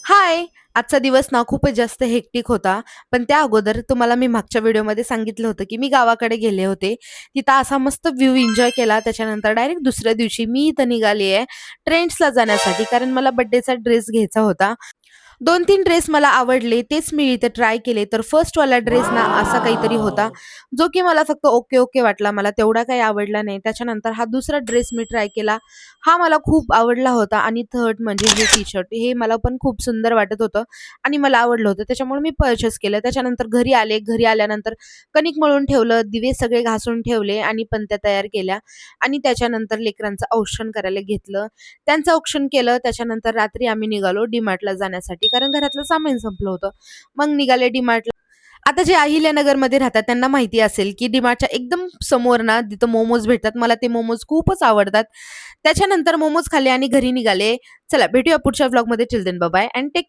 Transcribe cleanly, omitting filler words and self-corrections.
हाय! आजचा दिवस ना खूपच जास्त हेक्टिक होता. पण त्या अगोदर तुम्हाला मी मागच्या व्हिडिओमध्ये सांगितलं होतं, की मी गावाकडे गेले होते. तिथं असा मस्त व्ह्यू एन्जॉय केला. त्याच्यानंतर डायरेक्ट दुसऱ्या दिवशी मी इथं निघाली आहे ट्रेंड्सला जाण्यासाठी. कारण मला बर्थडेचा ड्रेस घ्यायचा होता. 2-3 ड्रेस मला आवडले. तेच मी इथे ट्राय केले. तर फर्स्टवाला ड्रेस ना असा काहीतरी होता, जो की मला फक्त ओके वाटला. मला तेवढा काही आवडला नाही. त्याच्यानंतर हा दुसरा ड्रेस मी ट्राय केला. हा मला खूप आवडला होता आणि थर्ड म्हणजे हे टी-शर्ट. हे मला पण खूप सुंदर वाटत होतं आणि मला आवडलं होतं. त्याच्यामुळे मी पर्चेस केलं. त्याच्यानंतर घरी आले. घरी आल्यानंतर कणिक मळून ठेवलं, दिवे सगळे घासून ठेवले आणि पणत्या तयार केल्या आणि त्याच्यानंतर लेकरांचं औक्षण करायला घेतलं. त्यांचं औक्षण केलं. त्याच्यानंतर रात्री आम्ही निघालो डी-मार्टला जाण्यासाठी कारण घरातलं सामान संपलं होतं. मग निघाले डी-मार्टला. आता जे अहिल्यानगरमध्ये राहतात त्यांना माहिती असेल, की डी-मार्टच्या एकदम समोर ना तिथं मोमोज भेटतात. मला ते मोमोज खूपच आवडतात. त्याच्यानंतर मोमोज खाल्ले आणि घरी निघाले. चला भेटूया पुढच्या व्लॉगमध्ये. Till then bye bye and take